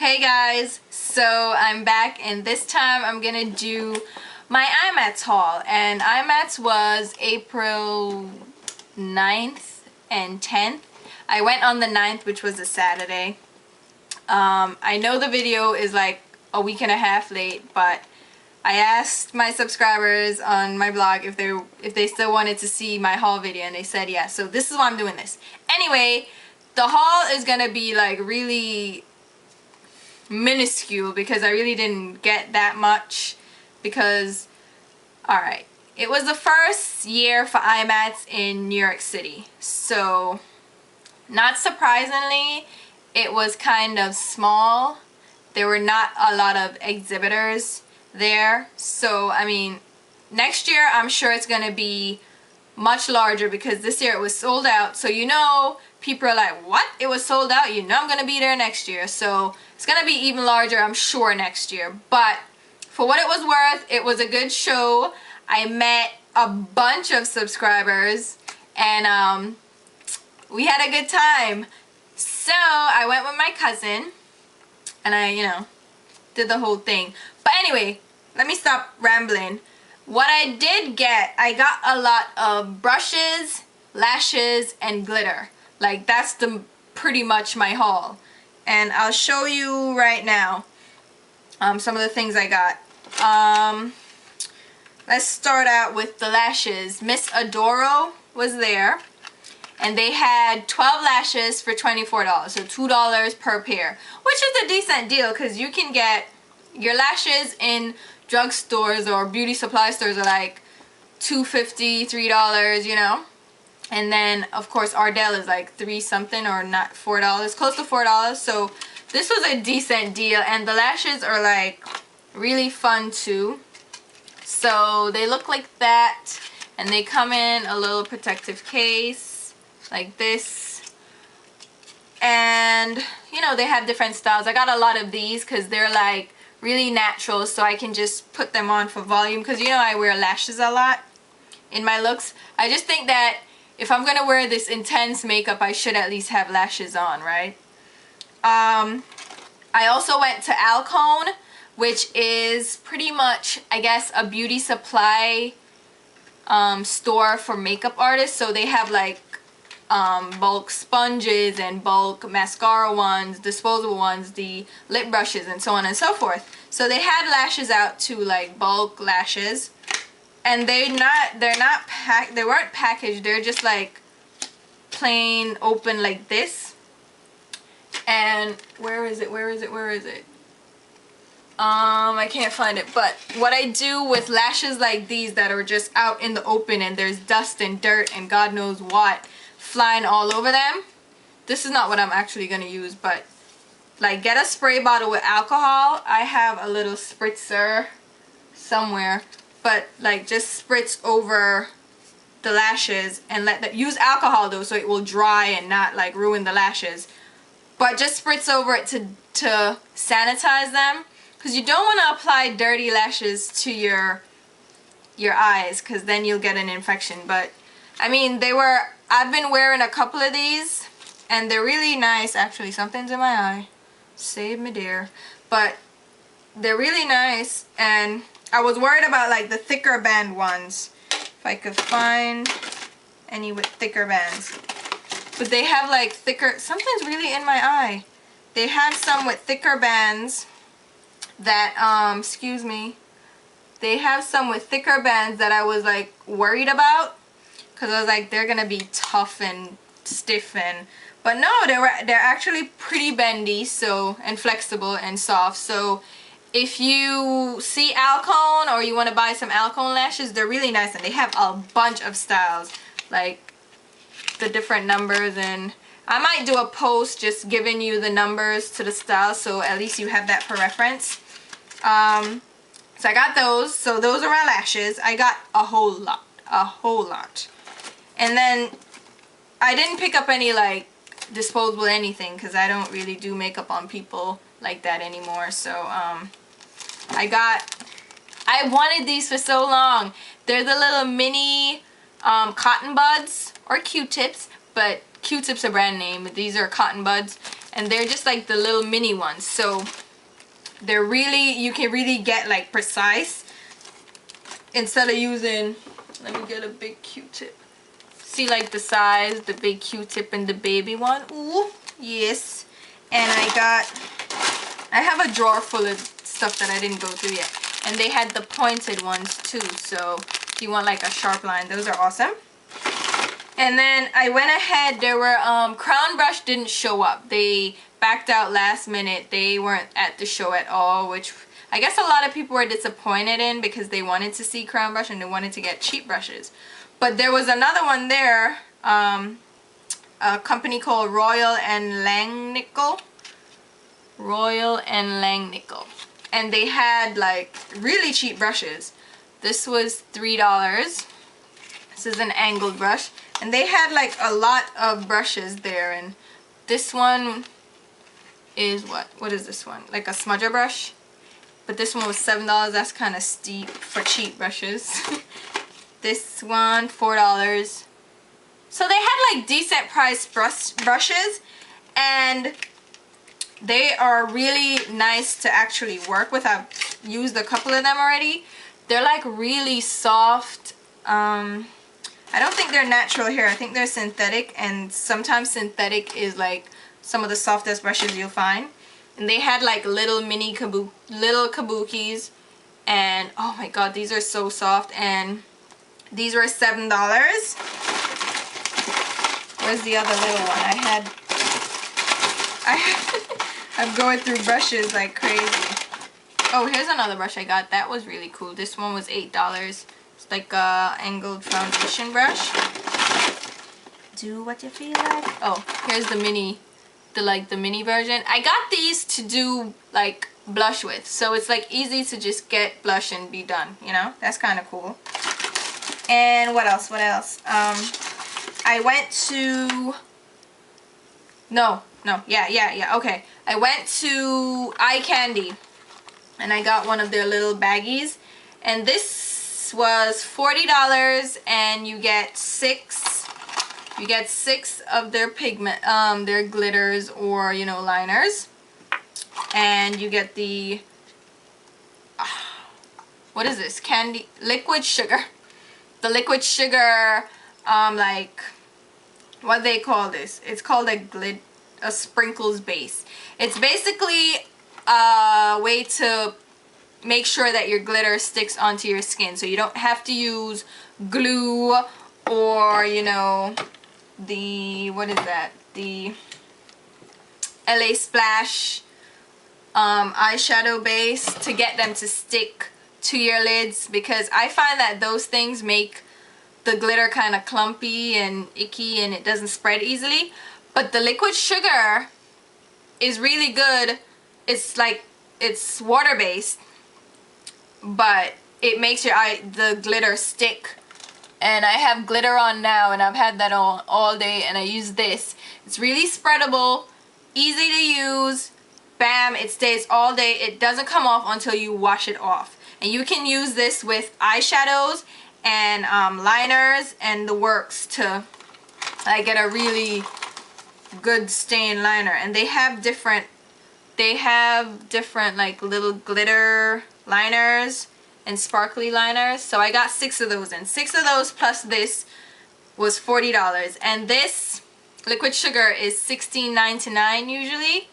Hey guys, so I'm back and this time I'm gonna do my IMATS haul, and IMATS was April 9th and 10th. I went on the 9th, which was a Saturday. I know the video is like a week and a half late, but I asked my subscribers on my blog if they still wanted to see my haul video, and they said yes. So this is why I'm doing this. Anyway, the haul is gonna be like really minuscule because I really didn't get that much because, alright, it was the first year for IMATS in New York City. So, not surprisingly, it was kind of small. There were not a lot of exhibitors there. So, I mean, next year I'm sure it's gonna be much larger because this year it was sold out. So, you know, people are like, what? It was sold out? You know I'm gonna be there next year. So, it's gonna be even larger, I'm sure, next year. But for what it was worth, it was a good show. I met a bunch of subscribers and we had a good time. So I went with my cousin and I, you know, did the whole thing. But anyway, let me stop rambling. What I did get, I got a lot of brushes, lashes, and glitter. Like, that's pretty much my haul. And I'll show you right now some of the things I got. Let's start out with the lashes. Miss Adoro was there, and they had 12 lashes for $24, so $2 per pair, which is a decent deal because you can get your lashes in drugstores or beauty supply stores are like $2.50, $3, you know. And then, of course, Ardell is like $3 something or not $4, close to $4. So this was a decent deal, and the lashes are like really fun too. So they look like that, and they come in a little protective case like this. And you know, they have different styles. I got a lot of these because they're like really natural, so I can just put them on for volume because you know I wear lashes a lot in my looks. I just think that if I'm gonna wear this intense makeup, I should at least have lashes on, right? I also went to Alcone, which is pretty much, I guess, a beauty supply store for makeup artists. So they have like bulk sponges and bulk mascara ones, disposable ones, the lip brushes, and so on and so forth. So they had lashes out too, like bulk lashes. And they weren't packaged, they're just like plain open like this. And where is it? I can't find it. But what I do with lashes like these that are just out in the open and there's dust and dirt and God knows what flying all over them, this is not what I'm actually gonna use, but like get a spray bottle with alcohol. I have a little spritzer somewhere. But like just spritz over the lashes and let that, use alcohol though so it will dry and not like ruin the lashes. But just spritz over it to sanitize them, because you don't want to apply dirty lashes to your eyes because then you'll get an infection. But I mean, I've been wearing a couple of these and they're really nice. Actually, something's in my eye. Save me, dear. But they're really nice, and I was worried about like the thicker band ones, if I could find any with thicker bands. But they have like thicker, something's really in my eye. They have some with thicker bands that, excuse me. They have some with thicker bands that I was like worried about, because I was like, they're gonna be tough and stiff, but no, they're actually pretty bendy, so, and flexible and soft. So if you see Alcone or you want to buy some Alcone lashes, they're really nice, and they have a bunch of styles, like the different numbers, and I might do a post just giving you the numbers to the styles so at least you have that for reference. So I got those. So those are my lashes. I got a whole lot. And then I didn't pick up any like disposable anything because I don't really do makeup on people like that anymore. So I wanted these for so long. They're the little mini cotton buds or Q-tips, but Q-tips are brand name. These are cotton buds, and they're just like the little mini ones, so they're really, you can really get like precise instead of using, let me get a big Q-tip. See like the size, the big Q-tip and the baby one. Ooh, yes. And I have a drawer full of stuff that I didn't go through yet, and they had the pointed ones too, so if you want like a sharp line, those are awesome. And then I went ahead, there were Crown Brush didn't show up. They backed out last minute. They weren't at the show at all, which I guess a lot of people were disappointed in because they wanted to see Crown Brush and they wanted to get cheap brushes. But there was another one there, a company called Royal and Langnickel. Royal and Langnickel. And they had like really cheap brushes. This was $3. This is an angled brush. And they had like a lot of brushes there, and this one is what is this one? Like a smudger brush. But this one was $7. That's kind of steep for cheap brushes. This one, $4. So they had like decent priced brushes, and they are really nice to actually work with. I've used a couple of them already. They're like really soft. I don't think they're natural hair. I think they're synthetic, and sometimes synthetic is like some of the softest brushes you'll find. And they had like little mini kabukis, and oh my god, these are so soft. And these were $7. Where's the other little one? I'm going through brushes like crazy. Oh, here's another brush I got. That was really cool. This one was $8. It's like a angled foundation brush. Do what you feel like. Oh, here's the mini, the mini version. I got these to do like blush with, so it's like easy to just get blush and be done, you know. That's kind of cool. And what else? I went to okay, I went to Eye Candy, and I got one of their little baggies, and this was $40, and you get six of their pigment, their glitters, or you know, liners, and you get the what is this? Candy liquid sugar. The liquid sugar, like, what they call this? It's called a sprinkles base. It's basically a way to make sure that your glitter sticks onto your skin, so you don't have to use glue or, you know, the, what is that? The LA Splash eyeshadow base to get them to stick to your lids, because I find that those things make the glitter kind of clumpy and icky, and it doesn't spread easily. But the liquid sugar is really good. It's like, it's water based, but it makes the glitter stick. And I have glitter on now, and I've had that on all day, and I use this. It's really spreadable, easy to use. Bam, it stays all day. It doesn't come off until you wash it off. And you can use this with eyeshadows and liners and the works to like get a really good stain liner. And they have different like little glitter liners and sparkly liners. So I got 6 of those, and 6 of those plus this was $40. And this liquid sugar is $16.99 usually.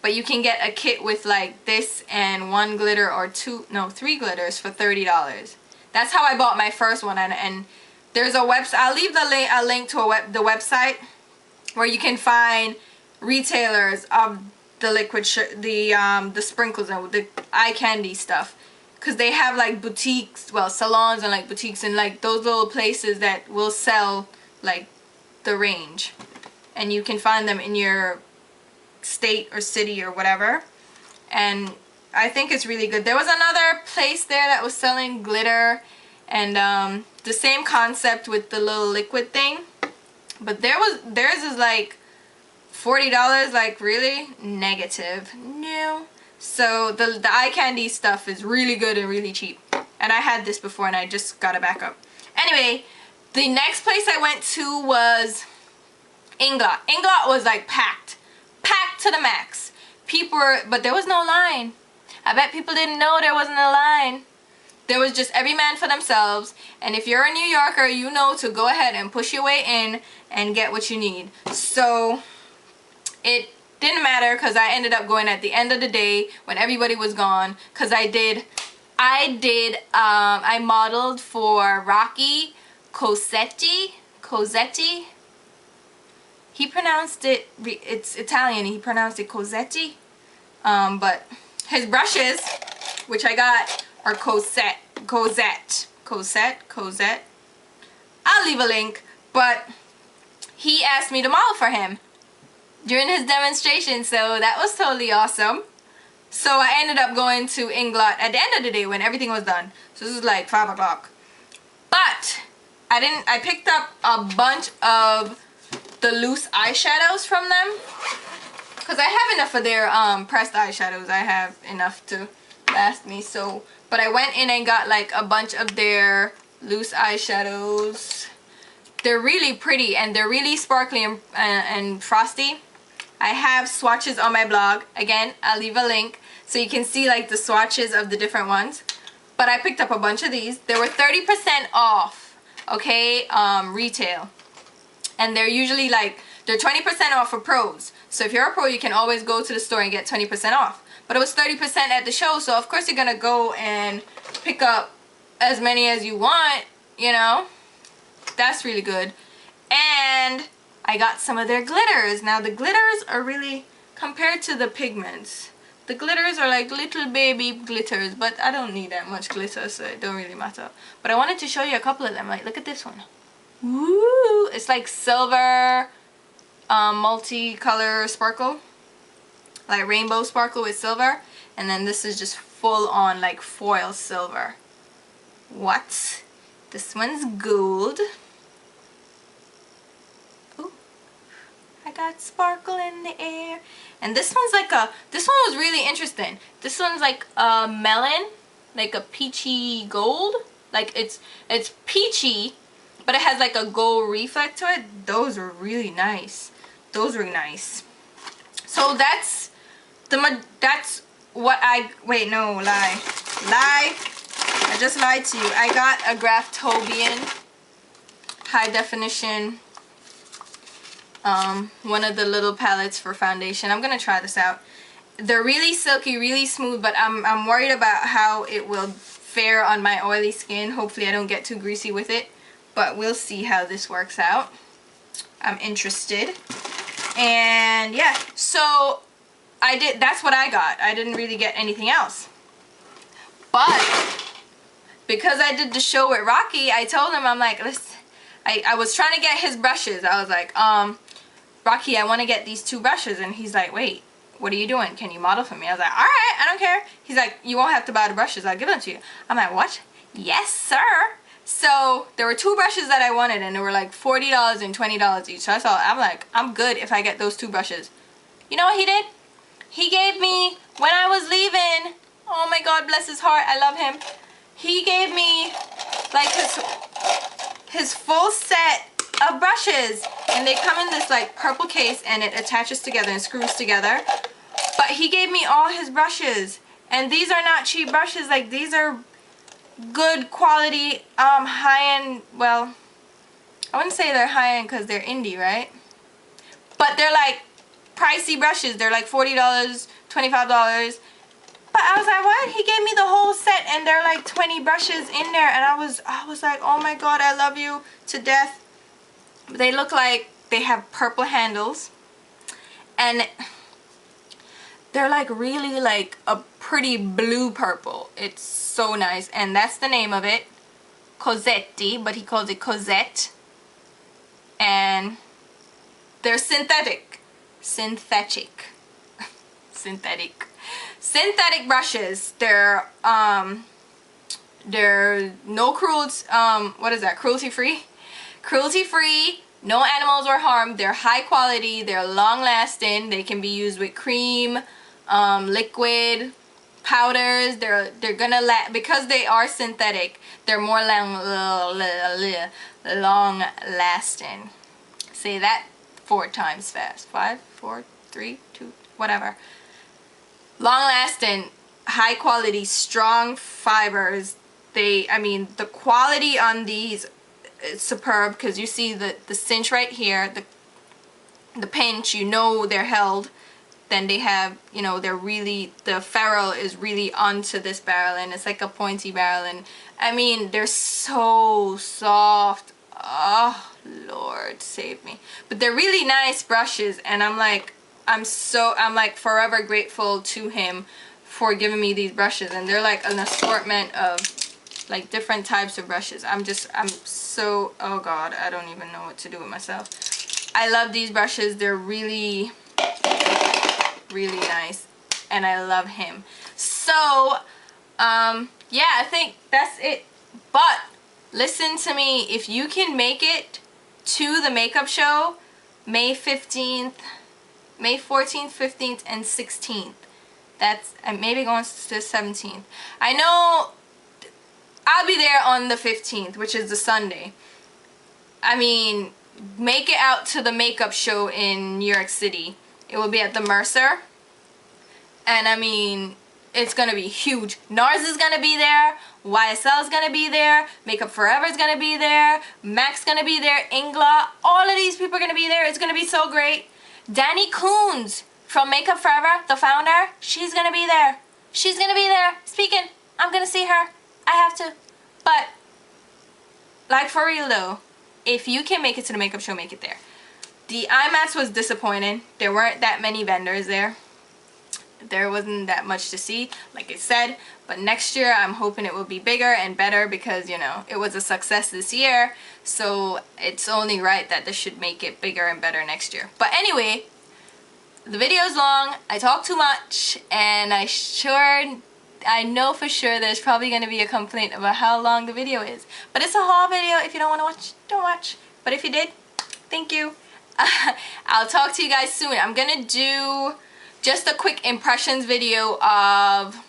But you can get a kit with like this and 1 glitter or 3 glitters for $30. That's how I bought my first one. And there's a website. I'll leave a link to the website where you can find retailers of the liquid the sprinkles and the eye candy stuff, because they have like boutiques, well, salons and like boutiques and like those little places that will sell like the range, and you can find them in your state or city or whatever. And I think it's really good. There was another place there that was selling glitter and the same concept with the little liquid thing, but theirs is like $40. Like, really? Negative. No. So the eye candy stuff is really good and really cheap, and I had this before and I just got it back up. Anyway, the next place I went to was Inglot. Inglot was like packed. packed to the max. People were, but there was no line. I bet people didn't know there wasn't a line. There was just every man for themselves. And if you're a New Yorker, you know to go ahead and push your way in and get what you need. So it didn't matter because I ended up going at the end of the day when everybody was gone, because I modeled for Roque Cozzette. He pronounced it, it's Italian, he pronounced it Cozzette. But his brushes, which I got, are Cozzette. I'll leave a link, but he asked me to model for him during his demonstration, so that was totally awesome. So I ended up going to Inglot at the end of the day when everything was done. So this is like 5 o'clock. But I picked up a bunch of the loose eyeshadows from them, because I have enough of their pressed eyeshadows. I have enough to last me. So, but I went in and got like a bunch of their loose eyeshadows. They're really pretty and they're really sparkly and frosty. I have swatches on my blog. Again, I'll leave a link so you can see like the swatches of the different ones. But I picked up a bunch of these. They were 30% off, okay, retail. And they're usually like, they're 20% off for pros. So if you're a pro, you can always go to the store and get 20% off. But it was 30% at the show, so of course you're gonna go and pick up as many as you want, you know. That's really good. And I got some of their glitters. Now the glitters are really, compared to the pigments, the glitters are like little baby glitters, but I don't need that much glitter, so it don't really matter. But I wanted to show you a couple of them. Like, look at this one. Woo! It's like silver, multicolor sparkle, like rainbow sparkle with silver. And then this is just full on like foil silver. What? This one's gold. Ooh, I got sparkle in the air. And this one's like a, this one was really interesting. This one's like a melon, like a peachy gold. Like it's peachy, but it has like a gold reflect to it. Those are really nice. Those were nice. So that's what I, wait, no, lie. I just lied to you. I got a Graftobian high definition, one of the little palettes for foundation. I'm gonna try this out. They're really silky, really smooth, but I'm worried about how it will fare on my oily skin. Hopefully I don't get too greasy with it, but we'll see how this works out. I'm interested. And yeah, so that's what I got. I didn't really get anything else. But because I did the show with Roque, I told him, I'm like, listen, I was trying to get his brushes. I was like, Roque, I want to get these 2 brushes. And he's like, wait, what are you doing? Can you model for me? I was like, all right, I don't care. He's like, you won't have to buy the brushes. I'll give them to you. I'm like, what? Yes, sir. So there were 2 brushes that I wanted, and they were like $40 and $20 each. So I'm like, I'm good if I get those 2 brushes. You know what he did? He gave me, when I was leaving, oh my God, bless his heart, I love him. He gave me like his full set of brushes, and they come in this like purple case, and it attaches together and screws together. But he gave me all his brushes, and these are not cheap brushes. Like, these are good quality, high-end. Well, I wouldn't say they're high-end because they're indie, right? But they're like pricey brushes. They're like $40, $25. But I was like, what? He gave me the whole set, and there are like 20 brushes in there, and I was like, oh my God, I love you to death. They look like they have purple handles, and they're like really like a pretty blue purple. It's so nice, and that's the name of it, Cozzette, but he calls it Cozzette. And they're synthetic brushes. They're no cruelty, what is that, cruelty free, no animals were harmed. They're high quality, they're long lasting, they can be used with cream, liquid, powders. They're gonna because they are synthetic, they're more long lasting. Say that 4 times fast. 5, 4, 3, 2, whatever. Long lasting, high quality, strong fibers. I mean, the quality on these is superb, because you see the cinch right here, the pinch, you know they're held. Then they have, you know, they're really, the ferrule is really onto this barrel, and it's like a pointy barrel, and I mean, they're so soft. Oh, Lord save me. But they're really nice brushes, and I'm like forever grateful to him for giving me these brushes, and they're like an assortment of like different types of brushes. I'm so, oh God, I don't even know what to do with myself. I love these brushes. They're really nice, and I love him. So yeah, I think that's it. But listen to me, if you can make it to the makeup show May 14th, 15th, and 16th, that's maybe going to the 17th. I know I'll be there on the 15th, which is the Sunday. I mean, make it out to the makeup show in New York City. It will be at the Mercer, and I mean, it's gonna be huge. NARS is gonna be there, YSL is gonna be there, Makeup Forever is gonna be there, MAC's gonna be there, Ingla, all of these people are gonna be there. It's gonna be so great. Danny Coons from Makeup Forever, the founder, she's gonna be there. She's gonna be there speaking. I'm gonna see her. I have to. But like, for real though, if you can make it to the makeup show, make it there. The IMATS was disappointing. There weren't that many vendors there. There wasn't that much to see, like I said. But next year, I'm hoping it will be bigger and better, because, you know, it was a success this year. So it's only right that this should make it bigger and better next year. But anyway, the video is long. I talk too much, and I know for sure there's probably going to be a complaint about how long the video is. But it's a haul video. If you don't want to watch, don't watch. But if you did, thank you. I'll talk to you guys soon. I'm gonna do just a quick impressions video of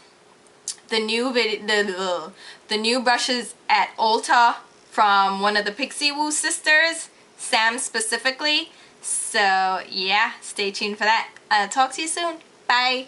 the new the new brushes at Ulta from one of the Pixie Woo sisters, Sam specifically. So yeah, stay tuned for that. I'll talk to you soon. Bye.